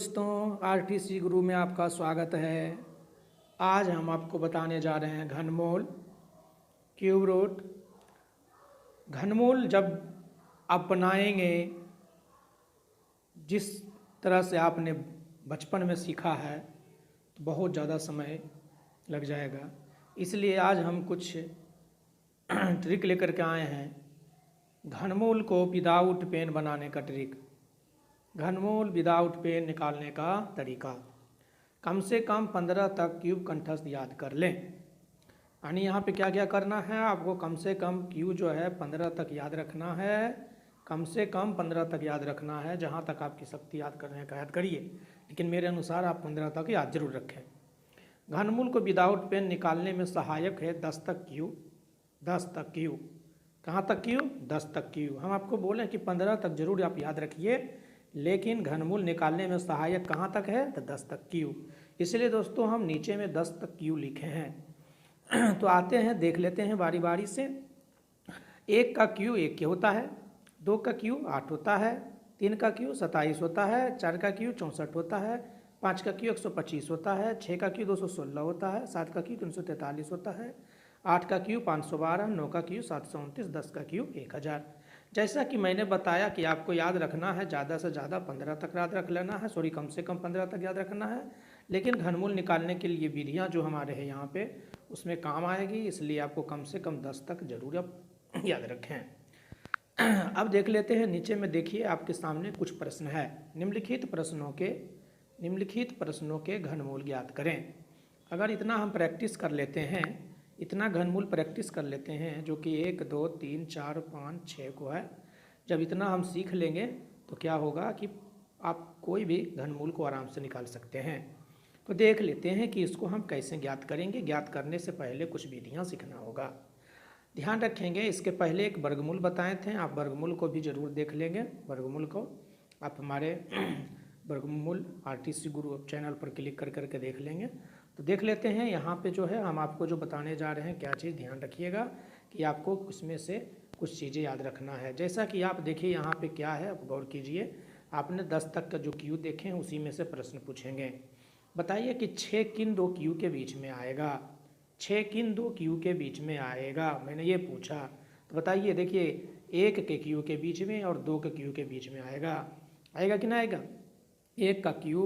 दोस्तों, आरटीसी गुरु में आपका स्वागत है। आज हम आपको बताने जा रहे हैं घनमूल क्यूब रूट। घनमूल जब आप बनाएंगे, जिस तरह से आपने बचपन में सीखा है तो बहुत ज़्यादा समय लग जाएगा। इसलिए आज हम कुछ ट्रिक लेकर के आए हैं, घनमूल को विदाउट पेन बनाने का ट्रिक। घनमूल विदाउट पेन निकालने का तरीका। कम से कम 15 तक क्यूब कंठस्थ याद कर लें। यानी यहाँ पे क्या क्या करना है आपको, कम से कम क्यूब जो है 15 तक याद रखना है। कम से कम 15 तक याद रखना है, जहाँ तक आपकी शक्ति याद करने का याद करिए, लेकिन मेरे अनुसार आप 15 तक याद जरूर रखें। घनमूल को विदाउट पेन निकालने में सहायक है 10 तक क्यूब। 10 तक क्यूब, कहाँ तक क्यूब? 10 तक क्यूब। हम आपको बोलें कि 15 तक जरूर आप याद रखिए, लेकिन घनमूल निकालने में सहायक कहाँ तक है? तो 10 तक क्यूब। इसलिए दोस्तों हम नीचे में 10 तक क्यूब लिखे हैं। तो आते हैं, देख लेते हैं बारी बारी से। 1 का क्यूब 1 के होता है, 2 का क्यूब 8 होता है, 3 का क्यूब 27 होता है, 4 का क्यूब 64 होता है, 5 का क्यूब 125 होता है, 6 का क्यूब 216 होता है, 7 का क्यूब 343 होता है, 8 का क्यूब 512, 9 का क्यूब 729, 10 का क्यूब 1000। जैसा कि मैंने बताया कि आपको याद रखना है, ज़्यादा से ज़्यादा 15 तक याद रख लेना है, सॉरी कम से कम 15 तक याद रखना है। लेकिन घनमूल निकालने के लिए विधियाँ जो हमारे हैं यहाँ पे उसमें काम आएगी, इसलिए आपको कम से कम 10 तक जरूर आप याद रखें। अब देख लेते हैं, नीचे में देखिए आपके सामने कुछ प्रश्न है। निम्नलिखित प्रश्नों के घनमूल ज्ञात करें। अगर इतना हम प्रैक्टिस कर लेते हैं, इतना घनमूल प्रैक्टिस कर लेते हैं, जो कि 1 2 3 4 5 6 को है, जब इतना हम सीख लेंगे तो क्या होगा कि आप कोई भी घनमूल को आराम से निकाल सकते हैं। तो देख लेते हैं कि इसको हम कैसे ज्ञात करेंगे। ज्ञात करने से पहले कुछ विधियां सीखना होगा। ध्यान रखेंगे, इसके पहले एक वर्गमूल बताए थे, आप वर्गमूल को भी जरूर देख लेंगे। वर्गमूल को आप हमारे वर्गमूल आरटीसी गुरु चैनल पर क्लिक कर करके देख लेंगे। तो देख लेते हैं, यहाँ पे जो है हम आपको जो बताने जा रहे हैं क्या चीज़, ध्यान रखिएगा कि आपको उसमें से कुछ चीज़ें याद रखना है। जैसा कि आप देखिए यहाँ पे क्या है, आप गौर कीजिए। आपने 10 तक का जो क्यू देखे हैं उसी में से प्रश्न पूछेंगे। बताइए कि 6 किन 2 क्यू के बीच में आएगा? 6 किन 2 क्यू के बीच में आएगा, मैंने ये पूछा। तो बताइए, देखिए 1 के क्यू के बीच में और 2 के क्यू के बीच में आएगा। आएगा कि ना आएगा? 1 का क्यू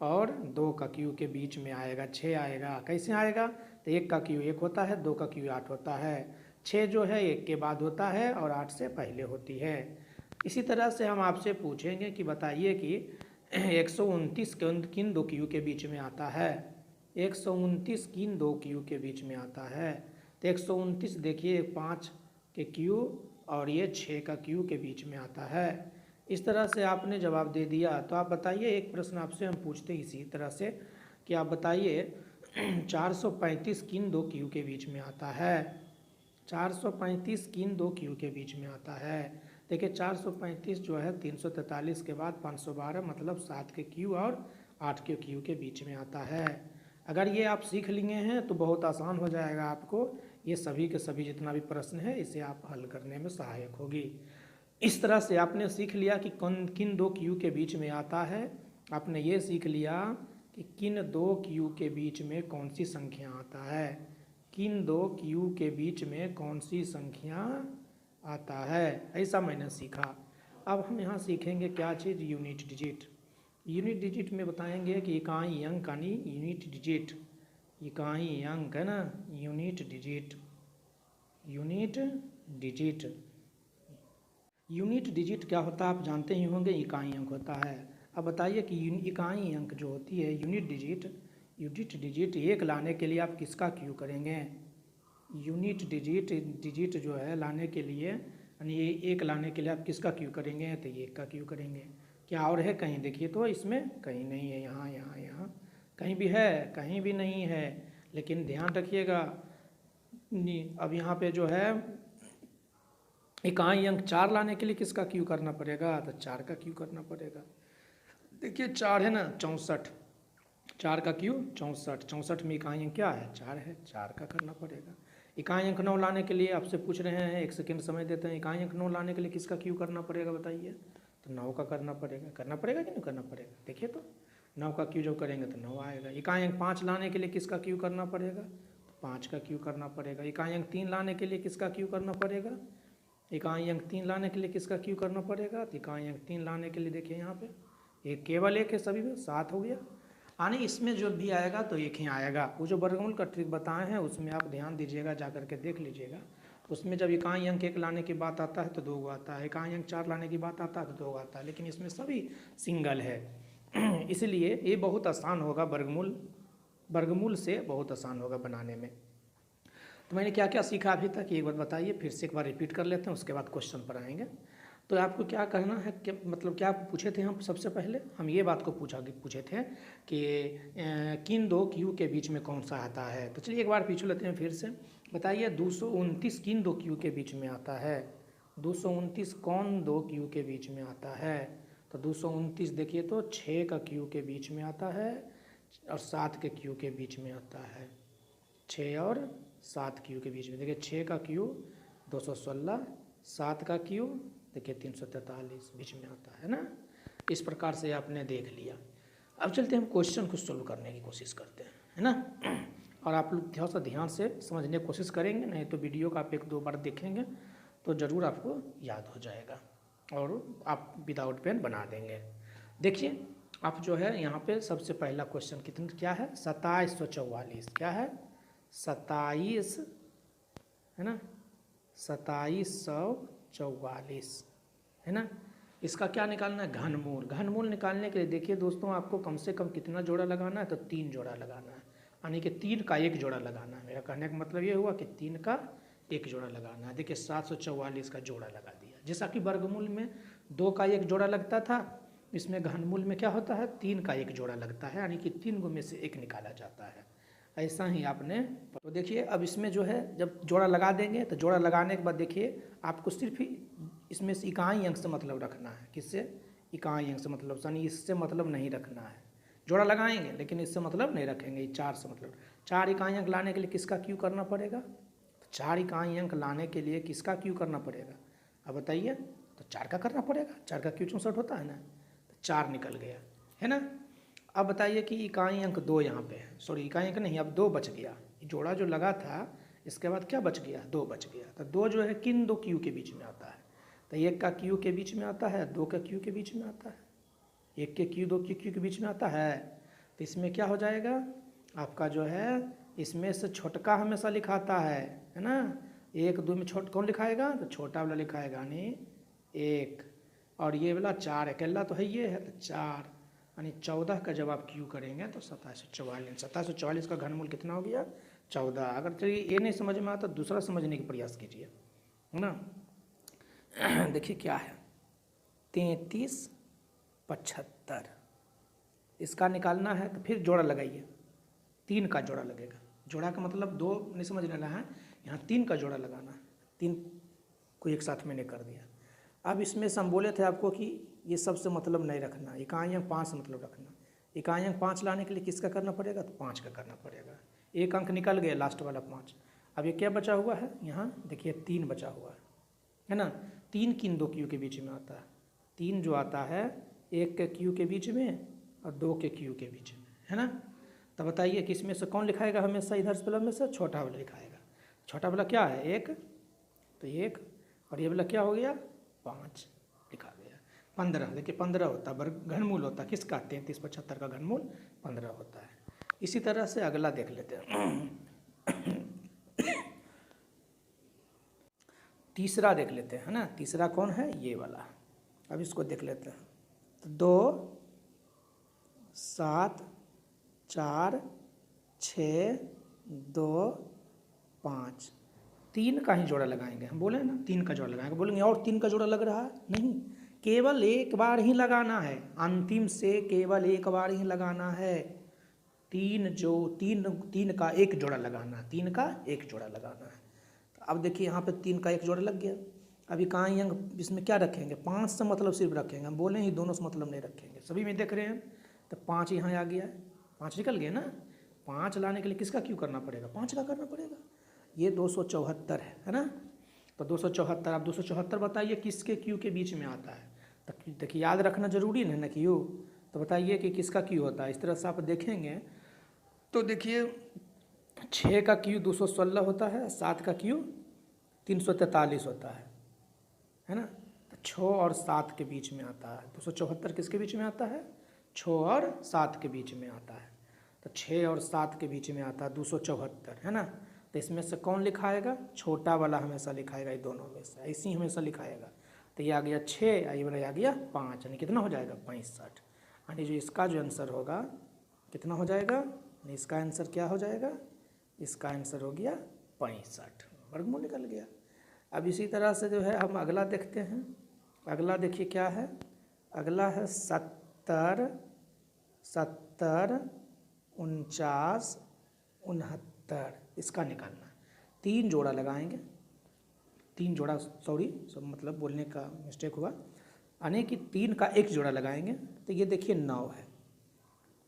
और 2 का क्यू के बीच में आएगा, 6 आएगा। कैसे आएगा? तो 1 का क्यू 1 होता है, 2 का क्यू 8 होता है, 6 जो है 1 के बाद होता है और 8 से पहले होती है। इसी तरह से हम आपसे पूछेंगे कि बताइए कि 129 किन 2 क्यू के बीच में आता है? 129 किन 2 क्यू के बीच में आता है? तो 129 देखिए 5 के क्यू और ये 6 का क्यू के बीच में आता है। इस तरह से आपने जवाब दे दिया। तो आप बताइए, एक प्रश्न आपसे हम पूछते हैं इसी तरह से कि आप बताइए 435 किन 2 क्यू के बीच में आता है? 435 किन 2 क्यू के बीच में आता है? देखिए 435 जो है 343 के बाद 512, मतलब 7 के क्यू और 8 के क्यू के बीच में आता है। अगर ये आप सीख लिए हैं तो बहुत आसान हो जाएगा आपको। ये सभी के सभी जितना भी प्रश्न है इसे आप हल करने में सहायक होगी। इस तरह से आपने सीख लिया कि किन 2 क्यू के बीच में आता है। आपने ये सीख लिया कि किन 2 क्यू के बीच में कौन सी संख्या आता है। किन 2 क्यू के बीच में कौन सी संख्या आता है, ऐसा मैंने सीखा। अब हम यहाँ सीखेंगे क्या चीज़? Unit digit. यूनिट डिजिट में बताएंगे कि इकाई अंक यानी यूनिट डिजिट। इकाई अंक है ना, unit digit. Unit digit, unit digit क्या होता है आप जानते ही होंगे, इकाई अंक होता है। अब बताइए कि इकाई अंक जो होती है यूनिट डिजिट 1 लाने के लिए आप किसका क्यू करेंगे? यूनिट डिजिट जो है लाने के लिए, यानी ये 1 लाने के लिए आप किसका क्यू करेंगे? तो 1 का क्यू करेंगे। क्या और है कहीं? देखिए तो इसमें कहीं नहीं है, यहाँ कहीं भी है? कहीं भी नहीं है। लेकिन ध्यान रखिएगा, अब यहाँ पे जो है इकाई अंक 4 लाने के लिए किसका क्यू करना पड़ेगा? तो 4 का क्यू करना पड़ेगा। देखिए 4 है ना, 64, 4 का क्यू 64, 64 में इकाई अंक क्या है? 4 है, 4 का करना पड़ेगा। इकाई अंक 9 लाने के लिए आपसे पूछ रहे हैं, 1 सेकेंड समय देते हैं। इकाई अंक 9 लाने के लिए किसका क्यू करना पड़ेगा बताइए? तो 9 का करना पड़ेगा। करना पड़ेगा कि नहीं करना पड़ेगा? देखिए तो 9 का क्यू जब करेंगे तो 9 आएगा। इकाई अंक 5 लाने के लिए किसका क्यू करना पड़ेगा? तो 5 का क्यू करना पड़ेगा। इकाई अंक 3 लाने के लिए किसका क्यू करना पड़ेगा? इकाई अंक 3 लाने के लिए किसका क्यू करना पड़ेगा? तो इकाई अंक 3 लाने के लिए देखिए यहाँ पे एक केवल एक है, सभी में 7 हो गया। यानी इसमें जो भी आएगा तो एक ही आएगा। वो जो वर्गमूल का ट्रिक बताए हैं उसमें आप ध्यान दीजिएगा, जा करके देख लीजिएगा। उसमें जब इकाई अंक 1 लाने की बात आता है तो 2 आता है, इकाई अंक 4 लाने की बात आता है तो 2 आता है, लेकिन इसमें सभी सिंगल है। इसलिए ये बहुत आसान होगा, वर्गमूल से बहुत आसान होगा बनाने में। तो मैंने क्या क्या सीखा अभी तक एक बार बताइए, फिर से एक बार रिपीट कर लेते हैं, उसके बाद क्वेश्चन पर आएंगे। तो आपको क्या करना है कि मतलब क्या पूछे थे हम? सबसे पहले हम ये बात को पूछे थे कि किन दो क्यू के बीच में कौन सा आता है। तो चलिए एक बार पूछ लेते हैं फिर से। बताइए 229 किन दो क्यू के बीच में आता है? 229 कौन दो क्यू के बीच में आता है? तो 229 देखिए तो 6 का क्यू के बीच में आता है और 7 के क्यू के बीच में आता है। 6 और 7 क्यू के बीच में देखिए 6 का क्यू 216, 7 का क्यू देखिए 343 बीच में आता है ना। इस प्रकार से आपने देख लिया। अब चलते हैं हम क्वेश्चन को सोल्व करने की कोशिश करते हैं, है ना। और आप लोग थोड़ा सा ध्यान से समझने की कोशिश करेंगे, नहीं तो वीडियो का आप 1-2 बार देखेंगे तो ज़रूर आपको याद हो जाएगा और आप विदाउट पेन बना देंगे। देखिए आप जो है यहाँ पे सबसे पहला क्वेश्चन कितना क्या है? 2744 क्या है? 27 है ना, 2744 है ना। इसका क्या निकालना है? घनमूल। घनमूल निकालने के लिए देखिए दोस्तों आपको कम से कम कितना जोड़ा लगाना है? तो 3 जोड़ा लगाना है, यानी कि 3 का 1 जोड़ा लगाना है। मेरा कहने का मतलब ये हुआ कि 3 का 1 जोड़ा लगाना है। देखिए 744 का जोड़ा लगा दिया। जैसा कि वर्गमूल में 2 का 1 जोड़ा लगता था, इसमें घनमूल में क्या होता है? 3 का 1 जोड़ा लगता है, यानी कि 3 में से 1 निकाला जाता है। ऐसा ही आपने तो देखिए अब इसमें जो है जब जोड़ा लगा देंगे तो जोड़ा लगाने के बाद देखिए आपको सिर्फ इसमें से इकाई अंक से मतलब रखना है। किससे? इकाई अंक से मतलब, यानी इससे मतलब नहीं रखना है। जोड़ा लगाएंगे लेकिन इससे मतलब नहीं रखेंगे, 4 से मतलब। 4 इकाई अंक लाने के लिए किसका क्यू करना पड़ेगा? तो 4 इकाई अंक लाने के लिए किसका क्यू करना पड़ेगा? अब बताइए। तो 4 का करना पड़ेगा, 4 का क्यू 64 होता है ना, तो 4 निकल गया, है ना। अब बताइए कि इकाई अंक 2 यहाँ पे है, सॉरी इकाई अंक नहीं, अब 2 बच गया। जोड़ा जो लगा था इसके बाद क्या बच गया? 2 बच गया। तो 2 जो है किन दो क्यू के बीच में आता है? तो 1 का क्यू के बीच में आता है, 2 का क्यू के बीच में आता है। 1 के क्यू 2 के क्यू के बीच में आता है। तो इसमें क्या हो जाएगा आपका जो है, इसमें से छोटका हमेशा लिखाता है ना। 1 2 में कौन लिखाएगा? तो छोटा वाला लिखाएगा, यानी 1। और ये वाला 4 अकेला तो है, ये है तो 4, यानी 14 का जब आप क्यू करेंगे तो 2744। 2744 का घनमूल कितना हो गया? 14। अगर चलिए ये नहीं समझ में आता तो दूसरा समझने का प्रयास कीजिए, है ना। देखिए क्या है, 3375 इसका निकालना है। तो फिर जोड़ा लगाइए, 3 का जोड़ा लगेगा। जोड़ा का मतलब 2 नहीं समझ लेना है, यहाँ 3 का जोड़ा लगाना है। 3 को एक साथ मैंने कर दिया। अब इसमें से हम बोले थे आपको कि ये सबसे मतलब नहीं रखना, इकाई अंक 5 से मतलब रखना। इकाई अंक 5 लाने के लिए किसका करना पड़ेगा? तो 5 का करना पड़ेगा। 1 अंक निकल गया, लास्ट वाला 5। अब ये क्या बचा हुआ है? यहाँ देखिए 3 बचा हुआ है ना। 3 किन दो क्यू के बीच में आता है? 3 जो आता है 1 के क्यू के बीच में और 2 के क्यू के बीच में, है ना। तो बताइए कि इसमें से कौन लिखाएगा? हमेशा इधर से वाला में से छोटा वाला लिखाएगा। छोटा वाला क्या है? 1, तो 1, और ये वाला क्या हो गया? 5 लिखा गया। 15 देखिए 15 होता है घनमूल होता है किसका? 3375 का घनमूल 15 होता है। इसी तरह से अगला देख लेते हैं। तीसरा देख लेते हैं, है ना। तीसरा कौन है? ये वाला। अब इसको देख लेते हैं। तो 2 7 4 6 2 5 3 का ही जोड़ा लगाएंगे। हम बोले ना 3 का जोड़ा लगाएंगे, बोलेंगे और 3 का जोड़ा लग रहा है? नहीं, केवल एक बार ही लगाना है। अंतिम से केवल एक बार ही लगाना है। 3 का 1 जोड़ा लगाना, 3 का 1 जोड़ा लगाना है। तो अब देखिए यहाँ पे 3 का 1 जोड़ा लग गया। अब इकाई अंक इसमें क्या रखेंगे? 5 से मतलब सिर्फ रखेंगे। हम बोले ही दोनों से मतलब नहीं रखेंगे। सभी में देख रहे हैं तो 5 यहाँ आ गया है, 5 निकल गया ना। 5 लाने के लिए किसका क्यू करना पड़ेगा? 5 का करना पड़ेगा। ये 274 है ना। तो 274, आप 274 बताइए किसके क्यू के बीच में आता है? तो देखिए याद रखना जरूरी है ना क्यू। तो तो बताइए कि किसका क्यू होता है। इस तरह से आप देखेंगे तो देखिए 6 का क्यू 216 होता है, 7 का क्यू 343 होता है ना। तो 6 और 7 के बीच में आता है। 274 किसके बीच में आता है? 6 और 7 के बीच में आता है। तो 6 और 7 के बीच में आता है 274, है ना। तो इसमें से कौन लिखाएगा? छोटा वाला हमेशा लिखाएगा, ये दोनों में से ऐसे ही हमेशा लिखाएगा। तो ये आ गया 6, ये वाला आ गया 5, यानी कितना हो जाएगा? 65। यानी जो इसका जो आंसर होगा कितना हो जाएगा? यानी इसका आंसर क्या हो जाएगा? इसका आंसर हो गया 65, वर्गमूल निकल गया। अब इसी तरह से जो है हम अगला देखते हैं। अगला देखिए क्या है? अगला है 70, 49, 69, इसका निकालना है। 3 जोड़ा लगाएंगे, 3 जोड़ा, सॉरी सब मतलब बोलने का मिस्टेक हुआ, यानी कि 3 का 1 जोड़ा लगाएंगे। तो ये देखिए 9 है।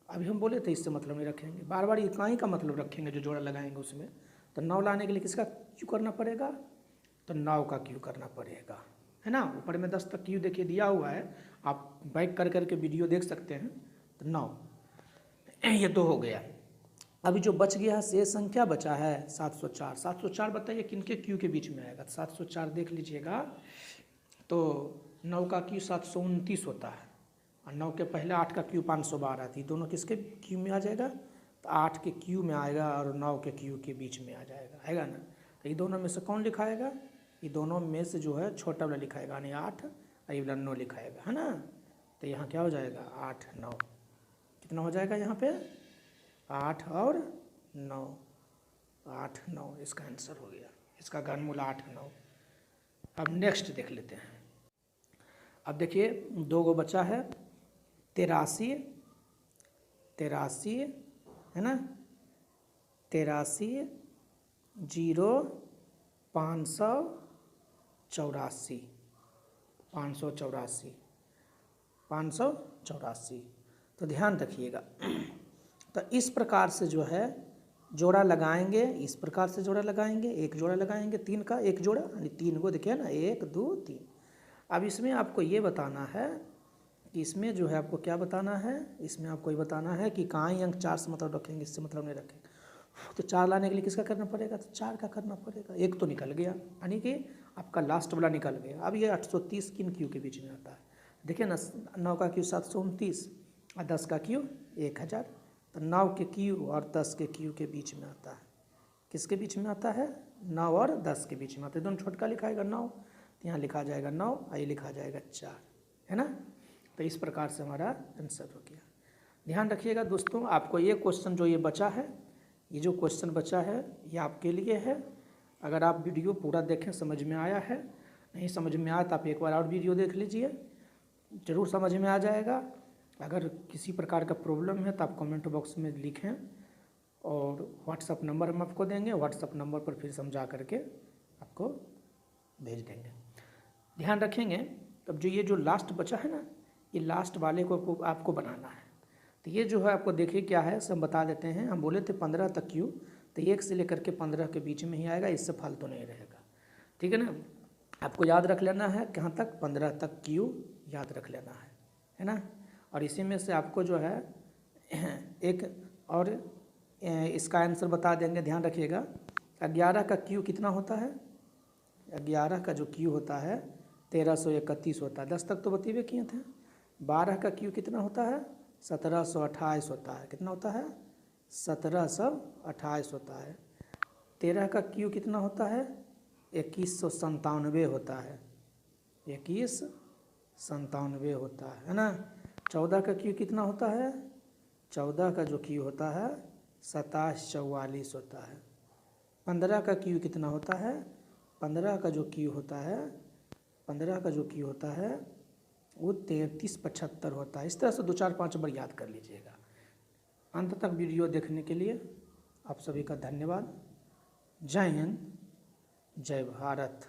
अभी हम बोले थे इससे मतलब नहीं रखेंगे, बार बार इतना ही का मतलब रखेंगे जो जोड़ा लगाएंगे उसमें। तो 9 लाने के लिए किसका क्यू करना पड़ेगा? तो 9 का क्यू करना पड़ेगा, है ना। ऊपर में 10 तक क्यू देखिए दिया हुआ है, आप बैक कर करके वीडियो देख सकते हैं। तो 9 ये तो हो गया। अभी जो बच गया है शेष संख्या बचा है 704। 704 बताइए किनके क्यू के बीच में आएगा? 704 देख लीजिएगा तो 9 का क्यू 729 होता है, और 9 के पहले 8 का क्यू 512 थी। दोनों किसके क्यू में आ जाएगा? तो 8 के क्यू में आएगा और 9 के क्यू के बीच में आ जाएगा, आएगा ना। तो ये दोनों में से कौन लिखाएगा? ये दोनों में से जो है छोटा वाला लिखाएगा, यानी 8, और ये वाला 9 लिखाएगा, है ना। तो यहाँ क्या हो जाएगा? 8, 9, कितना हो जाएगा यहाँ पे? 8 और 9, 8, 9 इसका आंसर हो गया। इसका घनमूल 8, 9। अब नेक्स्ट देख लेते हैं। अब देखिए 2 गो बचा है, 83, है ना, 83, 0, 584, 584। तो ध्यान रखिएगा। तो इस प्रकार से जो है जोड़ा लगाएंगे, इस प्रकार से जोड़ा लगाएंगे। एक जोड़ा लगाएंगे 3 का 1 जोड़ा, यानी 3 को देखिए ना, 1, 2, 3। अब इसमें आपको ये बताना है कि इसमें जो है आपको क्या बताना है? इसमें आपको ये बताना है कि कहाँ ही अंक 4 से मतलब रखेंगे, इससे मतलब नहीं रखेंगे। तो 4 लाने के लिए किसका करना पड़ेगा? तो 4 का करना पड़ेगा। 1 तो निकल गया, यानी कि आपका लास्ट वाला निकल गया। अब ये 830 किन क्यू के बीच में आता है? देखिए ना, 9 का क्यू 729 और 10 का क्यू 1000। तो 9 के क्यू और 10 के क्यू के बीच में आता है। किसके बीच में आता है? 9 और 10 के बीच में आता है। दोनों छोटका लिखाएगा 9, तो यहाँ लिखा जाएगा 9, और ये लिखा जाएगा 4, है ना। तो इस प्रकार से हमारा आंसर हो गया। ध्यान रखिएगा दोस्तों, आपको ये क्वेश्चन जो ये बचा है, ये जो क्वेश्चन बचा है ये आपके लिए है। अगर आप वीडियो पूरा देखें, समझ में आया है, नहीं समझ में आया तो आप एक बार और वीडियो देख लीजिए, ज़रूर समझ में आ जाएगा। अगर किसी प्रकार का प्रॉब्लम है तो आप कमेंट बॉक्स में लिखें, और व्हाट्सअप नंबर हम आपको देंगे, व्हाट्सअप नंबर पर फिर समझा करके आपको भेज देंगे। ध्यान रखेंगे। तब जो ये जो लास्ट बचा है ना, ये लास्ट वाले को आपको बनाना है। तो ये जो है आपको देखिए क्या है, सब बता देते हैं। हम बोले थे 15 तक क्यू, तो 1 से लेकर के 15 के बीच में ही आएगा, इससे फालतू नहीं रहेगा, ठीक है ना। आपको याद रख लेना है कहाँ तक? 15 तक क्यू याद रख लेना है ना। और इसी में से आपको जो है एक और इसका आंसर बता देंगे। ध्यान रखिएगा, 11 का क्यू कितना होता है? 11 का जो क्यू होता है 1331 होता है। 10 तक तो बतीबे किए थे। 12 का क्यू कितना होता है? 1728 होता है। कितना होता है? 1728 होता है। 13 का क्यू कितना होता है? 2197 होता है। 2197 होता है ना। 14 का क्यू कितना होता है? 14 का जो क्यू होता है 2744 होता है। 15 का क्यू कितना होता है? 15 का जो क्यू होता है, 15 का जो क्यू होता है वो 3375 होता है। इस तरह से 2, 4, 5 बार याद कर लीजिएगा। अंत तक वीडियो देखने के लिए आप सभी का धन्यवाद। जय हिंद, जय भारत।